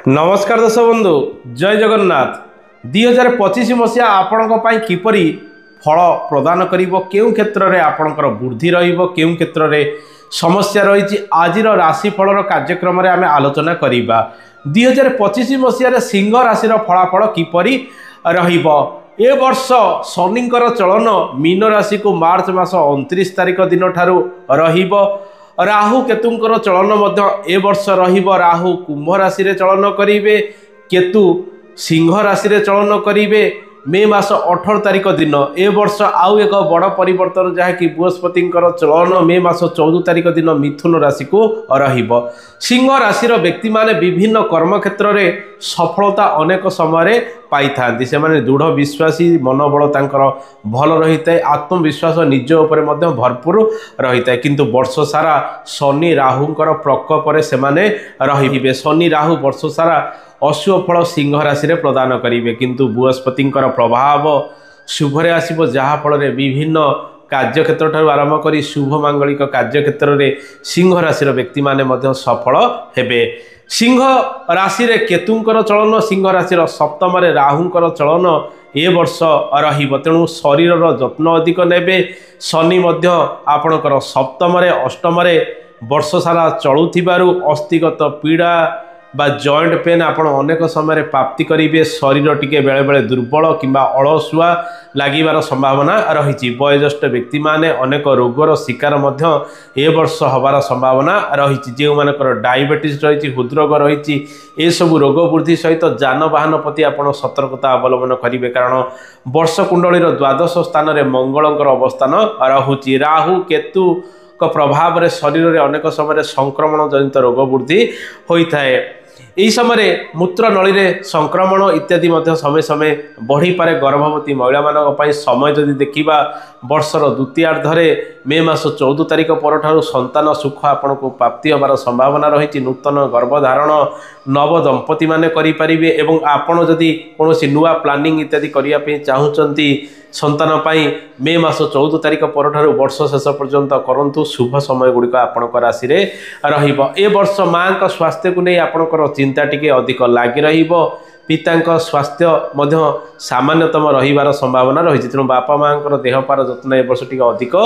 नमस्कार दर्शक बंधु जय जगन्नाथ 2025 मसीहा आपण किपरि फल प्रदान करिवो केउ क्षेत्र में आपणकर वृद्धि रहिबो केउ क्षेत्र में समस्या रही आज राशिफल कार्यक्रम में आम आलोचना करिबा 2025 मसीह सिंह राशि फलाफल किपरि रहिबो। ए वर्ष शनिंकर चलन मीन राशि को मार्च मास 29 तारिख दिन ठारू रहिबो। राहु केतुंकर चलन मध्य ए वर्ष रहिबो। राहु कुंभ राशि रे चलन करिवे, केतु सिंह राशि रे चलन करिवे। मे मास 18 तारिख दिन ए वर्ष आउ एक बड़ परिवर्तन जहाँकि बृहस्पतिंकर चलन मे मास 14 तारिख दिन मिथुन राशि को रहिबो। सिंह राशिर व्यक्ति माने विभिन्न कर्म क्षेत्र में सफलता अनेक समय पाई था। से माने दृढ़ विश्वासी मनोबल तांकर भल रही है, आत्मविश्वास निज उपर भरपूर रही है। किंतु वर्ष सारा शनि राहुंकर प्रकोप से माने रहिबे। शनि राहु वर्ष सारा अशुभ फल सिंह राशि रे प्रदान करिवे, किंतु बृहस्पतिंकर प्रभाव शुभरे आसिबो, जहा फल रे विभिन्न कार्य क्षेत्र ठारू आरंभ करी शुभ मांगलिक कार्य क्षेत्र में सिंह राशि व्यक्ति माने मध्य सफल हेबे। सिंह राशि रे केतुंकर चलन, सिंह राशि सप्तम रे राहुंकर चलन ए वर्ष रहिबो। तेणु शरीर जत्न अधिक नेबे। शनि मध्य आपणकर सप्तम रे अष्टम रे वर्ष सारा चलुथिबारु अस्थिगत पीड़ा बा जॉइंट पेन आपण अनेक समय प्राप्ति करेंगे। शरीर टिके बेले बेले दुर्बल किंबा अलसुआ लागिबार संभावना रही। वयोज्येष्ठ व्यक्ति माने अनेक रोगर शिकार मध्य ए वर्ष हबार संभावना रही। जो मानकर डायबिटीज रही, हृदरोग रही, ए सब रोग वृद्धि सहित जानवाहन प्रति आपण सतर्कता अवलंबन करेंगे, कारण वर्ष कुंडलीर द्वादश स्थान में मंगलंकर अवस्थान रहुची। राहु केतु को प्रभाव रे शरीर रे अनेक समय संक्रमण जनित रोग वृद्धि होता है। यही समय मूत्र नली रे संक्रमण इत्यादि मध्य समय समय बढ़ी पारे। गर्भवती महिला मानक समय जदि देखिबा वर्षर द्वितीयार्धरे मे मास 14 तारिख पर संतान सुख आपण को प्राप्ति होबार संभावना रही। नूतन गर्भधारण नव दंपति माने करि परिबे एवं आपण जदि कोनोसी नुआ प्लानिंग इत्यादि करिया पे चाहुचंती संतान पाई मे मास 14 तारिख पर वर्ष शेष पर्यंत करंतु। शुभ समय गुड़िक आपणक राशि रे रहिबो। ए वर्ष मां का स्वास्थ्य को नहीं आपणकर चिंता टिके अधिक लागी रहिबो। पिता स्वास्थ्य मध्य सामान्यतम रहिबार संभावना रही। तेणु बापा मां देहपार जत्न ए वर्ष टिके अधिक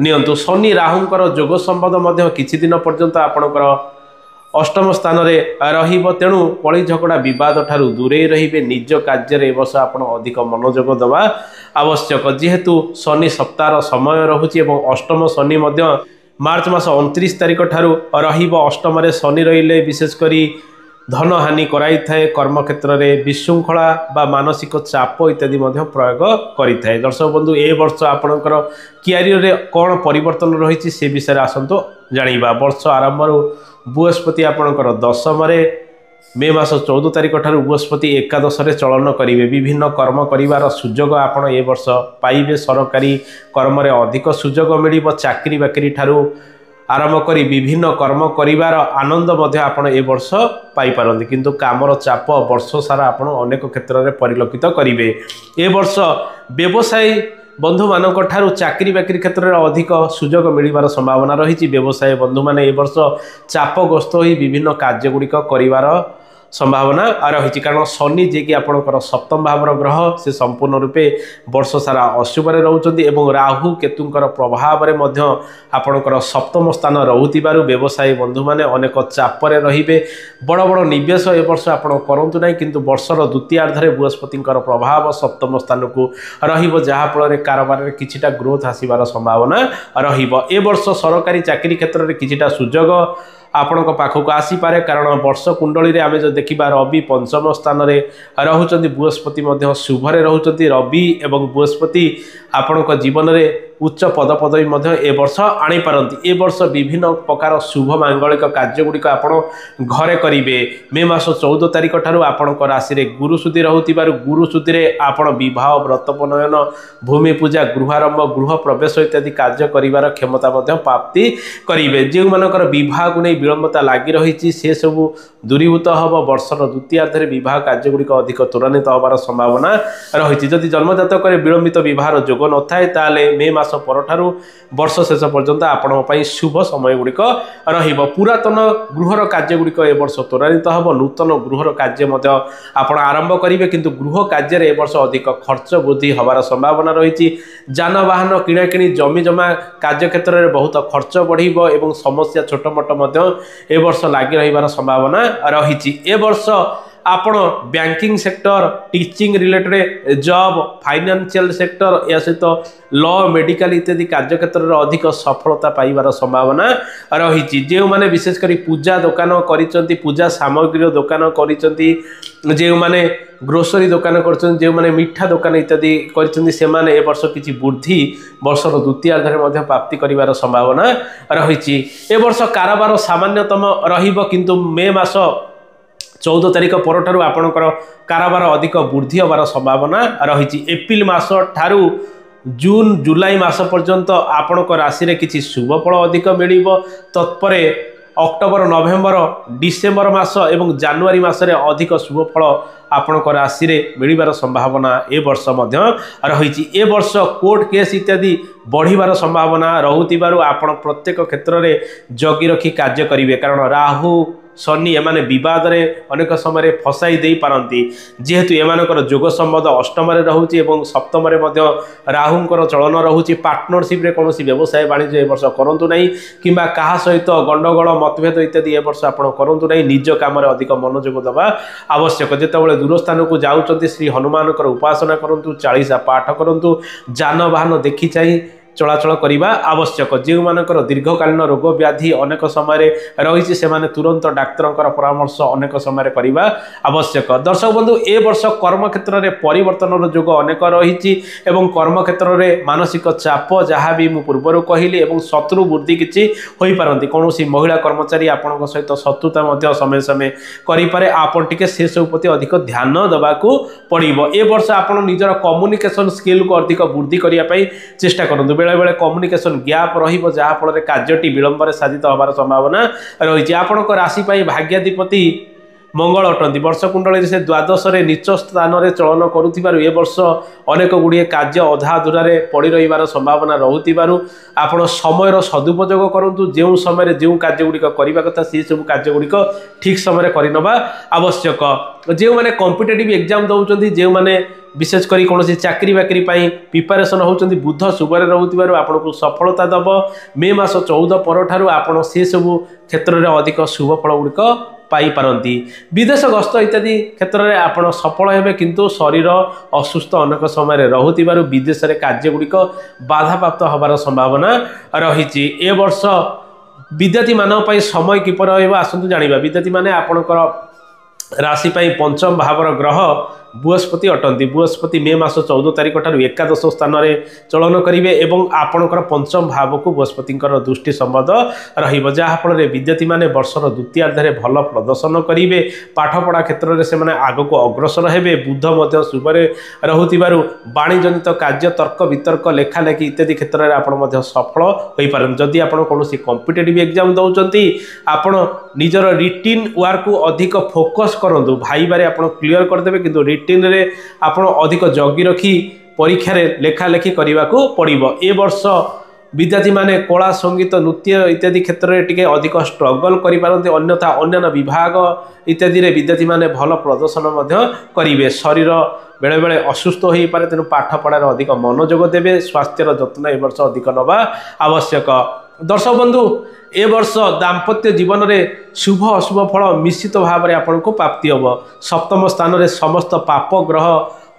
नियंतु। शनि राहुंकर जोग संबंध मध्य किछि दिन पर्यंत आपणकर अष्टम स्थान रे रहिबो। तेणु कଳି झगड़ा विवाद ठारू दूरे रहिबे। निज कार्य रे वर्ष आपण अधिक मनोयोग दवा आवश्यक, जेहेतु शनि सप्ताह समय रहुची एवं अष्टम शनि मध्य मार्च मास 29 तारिख ठारू रहिबो। अष्टम रे शनि रहिले विशेष करी धन हानि कराई थाए। कर्म क्षेत्र में विशृंखला बा मानसिक चाप इत्यादि मध्य प्रयोग करि थाए। दर्शक बंधु ए वर्ष आपणकर क्यारियर रे कौन परिवर्तन रही से विषय आसतु जानिबा। वर्ष आरंभ बृहस्पति आपणकर दशम रे मे मास 14 तारिख ठारू बृहस्पति एकादश रे चलन करिवे। विभिन्न कर्म करिवार सुजोग आपण ए वर्ष पाइबे। सरकारी कर्म रे अधिक सुजोग मिलिबो। चाकरी बाकरी ठारू आरंभ करी विभिन्न कर्म करिवार आनंद मध्य आपण ए वर्ष पाई पारंती, किंतु कामर चाप वर्ष सारा आपण अनेक क्षेत्र में परिलक्षित करिवे। ए वर्ष व्यवसायी बंधु मानक ठारू चाकरी बाकरी क्षेत्र में अधिक सुजोग मिलिबार संभावना रही। व्यवसाय बंधु माने ए वर्ष चापग्रस्त होई विभिन्न कार्य गुड़िक करिवार संभावना रही। कारण शनि जे कि आपणकर सप्तम भावर ग्रह से संपूर्ण रूपे वर्ष सारा अशुभरे रहउचंती एवं राहु केतुंकर प्रभाव रे मध्य आपणकर सप्तम स्थान रहुतिबारु व्यवसायी बंधु माने अनेक चापरे रहिबे। बड़ बड़ निवेश ए वर्ष आपण करंतु नाही, किंतु वर्षर द्वितीयार्धरे बृहस्पतिंकर प्रभाव सप्तम स्थान को रहिबो, जहा फल रे कारोबार रे किछिटा ग्रोथ आसीबार संभावना रहिबो। ए वर्ष सरकारी चाकरी क्षेत्र में किछिटा सुजोग आपण पाखक आसीपारे, कारण वर्ष कुंडली रे आमे जो देखिबा रवि पंचम स्थान रे रहुचंती, बृहस्पति मध्य शुभरे रहुचंती। रवि एवं बृहस्पति आपणक जीवन रे उच्च पदपदवी मध्य ए वर्ष आनी पारंती। ए वर्ष विभिन्न प्रकार शुभ मांगलिक कार्य गुड़िक आपण घरे करिवे। मे मास 14 तारिख ठारू आपणक राशि रे गुरु सुधी रहुतिबारु गुरु सुधी रे आपण विवाह व्रतपनयन भूमि पूजा गृहारंभ गृह प्रवेश इत्यादि कार्य करिवार क्षमता मध्य प्राप्ति करिवे। जे मानकर विवाह को नै विलंबता लगी रही से सबू दूरीभूत हम वर्षर द्वितीयार्धे विवाह कार्यगुड़िक अधिक त्वरान्वित हबार संभावना रही जदि जन्मजातक विलंबित विवाहर जोग न थाए ताले मे मास परठारु वर्ष शेष पर्यंत आपण शुभ समय गुड़िक पुरातन गृहर कार्यगुड़िक ए वर्ष त्वरान्वित हम नूतन गृहर कार्य आपण आरंभ करेंगे किंतु गृह कार्य ए वर्ष अधिक खर्च वृद्धि हबार संभावना रही जानवाहन किणाकिणी जमी जमा कार्य क्षेत्र में बहुत खर्च बढ़िबो एवं समस्या छोट मोट ए वर्ष लगी रहिबार संभावना रही ए वर्ष आपण banking sector teaching related job financial sector या सहित लॉ मेडिकल इत्यादि कार्य क्षेत्र में अधिक सफलता पाइबार संभावना रही जो माने विशेषकर पूजा दुकान करिसंती पूजा सामग्री दुकान करिसंती जो माने ग्रोसरी दुकान कर जो माने मिठा दुकान इत्यादि करिसंती से माने ए वर्ष किछि वृद्धि वर्षर द्वितीयार्धे मध्य प्राप्ति करिवार संभावना रही ए वर्ष कारोबार सामान्यतम रहिबो किंतु मे मास 14 तारिख परठारु आपणकर कारोबार अधिक वृद्धि हबार संभावना रही एप्रिल मास ठारू जून जुलाई मास पर्यंत आपणक राशि रे किछि शुभफल अधिक मिलिबो तत्परे अक्टोबर नवेम्बर डिसेम्बर मास एवं जानुआरी मासरे अधिक शुभफल आपणक राशि रे मिलिबार संभावना ए वर्ष मध्य रही ए वर्ष कोर्ट केस इत्यादि बढ़िबार संभावना रहुतिबारु आपण प्रत्येक क्षेत्र में जगी रखी कार्य करिवे कारण राहु शनि एमाने विवाद रे अनेक समय फसाई दे पारंती जेहेतु एमानकर जोग संबंध अष्टम रहुची एवं सप्तम राहुंकर चलन रहुची पार्टनरशिप रे कोनोसी व्यवसाय वाणिज्य ए वर्ष करंतु नहीं किंबा कहा सहित गंडगोल मतभेद इत्यादि ए वर्ष आपण करंतु नहीं निज काम रे अधिक मनोयोग देवा आवश्यक जेतेबेले दूर स्थान को जाउचंती श्री हनुमानकर उपासना करंतु 40 पाठ करंतु जानवाहन देखि चाहि चलाचल करने आवश्यक जो मानकर दीर्घकालीन रोग व्याधि अनेक समय रही से तुरंत डाक्तर परामर्श अनेक समय करने आवश्यक दर्शक बंधु ए वर्ष कर्म क्षेत्र में परिवर्तन जोग अनेक रही कर्म क्षेत्र में मानसिक चाप जहाँ भी मुझे पूर्वर कहली शत्रु वृद्धि किसी हो पारती कौन महिला कर्मचारी आपण सहित शत्रुता समय समय करें आपन टिके से सब प्रति अधिक ध्यान देवाक पड़ो ए वर्ष आप निजर कम्युनिकेशन स्किल को अधिक वृद्धि करने चेष्टा करूँ बेले बेले कम्युनिकेशन गैप रहिबो जहाँ फल कार्यटी विलंब साधित हबार संभावना रही आपण राशि भाग्याधिपति मंगल अटंती वर्ष कुंडली से द्वादश नीच स्थान में चलन करुथिबारु ए वर्ष अनेक गुड़िए कार्य अधा अधूरारे पड़ी रहिबार संभावना रहुथिबारु आपण समयर सदुपयोग करंतु जो समय जो कार्य गुड़िक करबा कथा से सब कार्य गुड़िक ठीक समय करनबा आवश्यक जो माने कॉम्पिटिटिव एग्जाम दउचंती जो माने विशेष करी कौन चाकरी बाकरी प्रिपारेसन होती बुध शुभरे रोथिबारु आपको सफलता दब मे मास 14 परठारु आपण से सबु क्षेत्र में अधिक शुभफल गुड़िक पाई पारंती विदेश गस्त इत्यादि क्षेत्र में आपण सफल हेबे किंतु शरीर असुस्थ अनेक समय रोथिबारु विदेश में कार्य गुड़िक बाधाप्राप्त हबार संभावना रही ए वर्ष विद्यार्थी मानक समय किपर रहिबा आसंतु जानिबा विद्यार्थी माने आपणकर राशि पंचम भावर ग्रह बृहस्पति अटंती बृहस्पति मे मास 14 तारिख ठार एकादश स्थान में चलन करेंगे एवं आपणकर पंचम भाव को बृहस्पति दृष्टि संबंध रहा विद्यार्थी माने वर्षर द्वितीयार्धे भल प्रदर्शन करेंगे पाठपढ़ा क्षेत्र में से आग को अग्रसर हेबे बुध शुभरे रहुथिबारु वाणीजनित कार्य तर्क वितर्क लेखालेखि इत्यादि क्षेत्र में आप सफल हो पारन जदि आप कौन कॉम्पिटिटिव एग्जाम दौरान आपण निजर रिटिन वर्क को अधिक फोकस करूँ भाई बारे आप क्लीयर करदे किंतु रिटिन रे आपण अधिक जगी रखी परीक्षा रे लेखालेखि करने को पड़ो ए वर्ष विद्यार्थी माने कला संगीत नृत्य इत्यादि क्षेत्र में टिके अधिक स्ट्रगल करिपारନ୍ତି अन्यथा अन्य विभाग इत्यादि रे विद्यार्थी माने भल प्रदर्शन करेंगे शरीर बेले बेले असुस्थ हो पारे तेणु पाठ पढ़ार अधिक मनोयोग देवे स्वास्थ्यर जत्न ए वर्ष अधिक नवा आवश्यक दर्शक बंधु ए वर्ष दाम्पत्य जीवन में शुभ अशुभ फल निश्चित भाव में आपको प्राप्ति हम सप्तम स्थान में समस्त पाप ग्रह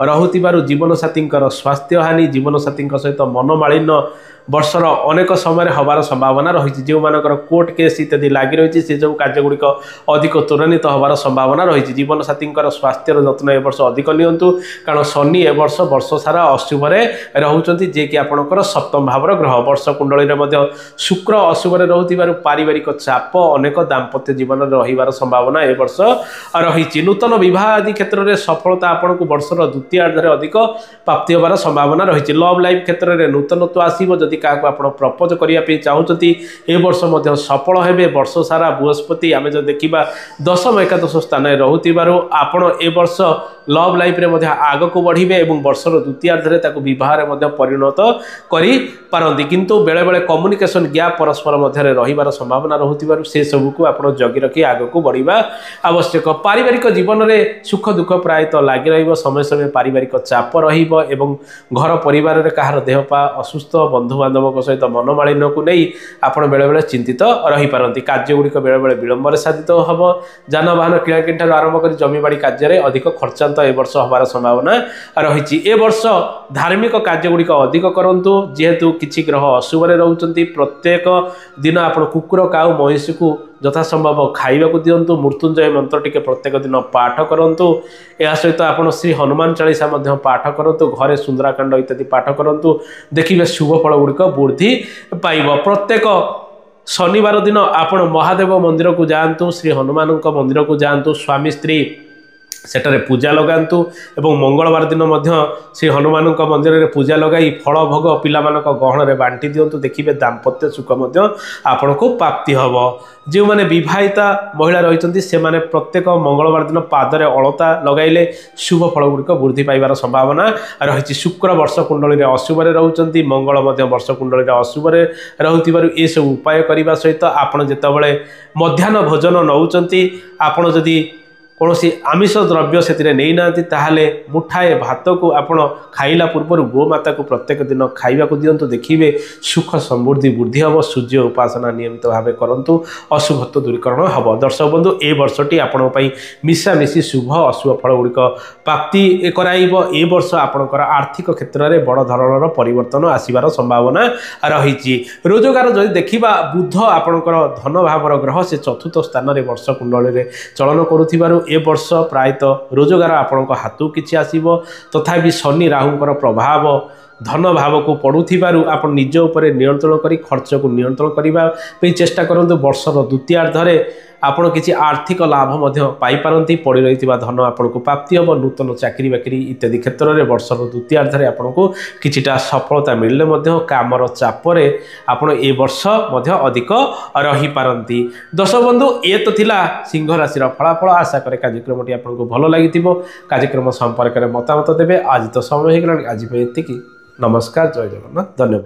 रहुथिबारु जीवन साथी स्वास्थ्य हानि जीवन साथी सहित मनोमालिन्य वर्षर अनेक समय हबार संभावना रही जो मानकर कोर्ट केस इत्यादि लगी रही से सब कार्यगुड़िक अधिक त्वरान्वित हबार संभावना रही जीवन साथी स्वास्थ्यर जत्न ए वर्ष अधिक नियंतु कारण शनि ए वर्ष वर्ष सारा अशुभरे रोचंती जे कि आपणकर सप्तम भावर ग्रह वर्ष कुंडली शुक्र अशुभरे रोथिबारु पारिवारिक चाप अनेक दाम्पत्य जीवन में रहिबार संभावना ए वर्ष रही नूतन विवाह आदि क्षेत्र में सफलता आपको वर्षर द्वितीयार्धରେ अधिक प्राप्ति होबार संभावना रही। लव लाइफ क्षेत्र में नूतनत्व आसो जदि क्या आप प्रपोज करने चाहते ए वर्ष सफल हेबे। वर्ष सारा बृहस्पति आम जो देखा दशम एकादश स्थान रोकु आपण ए वर्ष लव लाइफ रे आग को बढ़े और वर्षर द्वितीयार्धरे बह परिणत करी किंतु बेले बेले कम्युनिकेशन गैप परस्पर मध्य रहिबार संभावना रहूथिबारु से सब को आपण जगी रखी आग को बढ़िबा आवश्यक। पारिवारिक जीवन में सुख दुख प्रायतः लगी रहिबो। समय समय पारिवारिक चाप रहिबो एवं घर परिवार रे कहार देहपा असुस्थ बंधु बांधव सहित मनमालिन्य को नहीं आपण बेले बेले चिंतित रही पारती। कार्य गुड़िक बेले बेले विलंब साधित हम। जानवाहन किणाकिणी ठार आरंभ कर जमीबाड़ी कार्य अधिक खर्चांत ए वर्ष हबार संभावना रही। ए वर्ष धार्मिक कार्य गुड़िक अधिक करंतु जेहेतु किछि ग्रह अशुभरे रहउचंती। प्रत्येक दिन आपण कुकुर काउ महिष को यथासंभव खाइबा को दियंतु। मृत्युंजय मंत्र टिके प्रत्येक दिन पाठ करंतु। या सहित आपण श्री हनुमान चालीसा मध्य पाठ करंतु। घरे सुंदराकांड इत्यादि पाठ करंतु। देखिबे शुभ फल गुड़िक वृद्धि पाइब। प्रत्येक शनिवार दिन आपण महादेव मंदिर को जातु। श्री हनुमान मंदिर को जातु। स्वामी स्त्री सेठारे पूजा लगातु एवं मंगलवार दिन श्री हनुमान मंदिर में पूजा लगाई फल भोग पिला गहन में बांटी दिंतु। देखिए दाम्पत्य सुख आपण को प्राप्ति हम। जो मैंने विवाहिता महिला रही से प्रत्येक मंगलवार दिन पादरे अलता लगाइले शुभ फल गुड़िक वृद्धि पाइबार संभावना रही। शुक्र वर्ष कुंडली अशुभरे रहउचंती। मंगल वर्ष कुंडली अशुभरे रहउथिबारु ए सब उपाय करने सहित आपण जेतेबेले मध्याह्न भोजन नौचंती आपण जदि कौन आमिष द्रव्य से नहीं ना ताहले मुठाए भात को आपण खाइला पूर्व गोमाता को प्रत्येक दिन खाइबा को दियंतु। देखिए सुख समृद्धि वृद्धि हम। सूर्य उपासना नियमित भाव करंतु अशुभत्व दूरीकरण हम। दर्शक बंधु ए वर्षटी आपण मिशामिशी शुभ अशुभ फल गुड़िक प्राप्ति कराइब। ए वर्ष आपणकर आर्थिक क्षेत्र में बड़ धरणर परिवर्तन आसबार संभावना रही। रोजगार जदि देखा बुध आपणकर धन भावर ग्रह से चतुर्थ स्थान में वर्ष कुंडली चलन करुथिबारु ए वर्ष प्रायतः रोजगार आपण हाथ किसी आसो। तथापि शनि राहुंकर प्रभाव धन भाव को पड़ुथिबारु आपण निज उपरे नियंत्रण करी खर्च को नियंत्रण करने चेष्टा करंतु। वर्षर द्वितीयार्धरे आपण किसी आर्थिक लाभ पाई पारंती। पड़ी रही धन आपण को प्राप्ति हम। नूतन चाकरी बाकरी इत्यादि क्षेत्र में वर्षर द्वितीयार्धरे आपण को किछिटा सफलता मिलले कामर चापरे आपण ए वर्ष अधिक रही पारंती। दर्शक बंधु ये तो थिला सिंह राशि फलाफल। आशा करे कार्यक्रमटी आपको भल लगी। कार्यक्रम संपर्क में मतामत देवे। आज तो समय हो गला। आज एतिकी। नमस्कार। जय जगन्नाथ। धन्यवाद।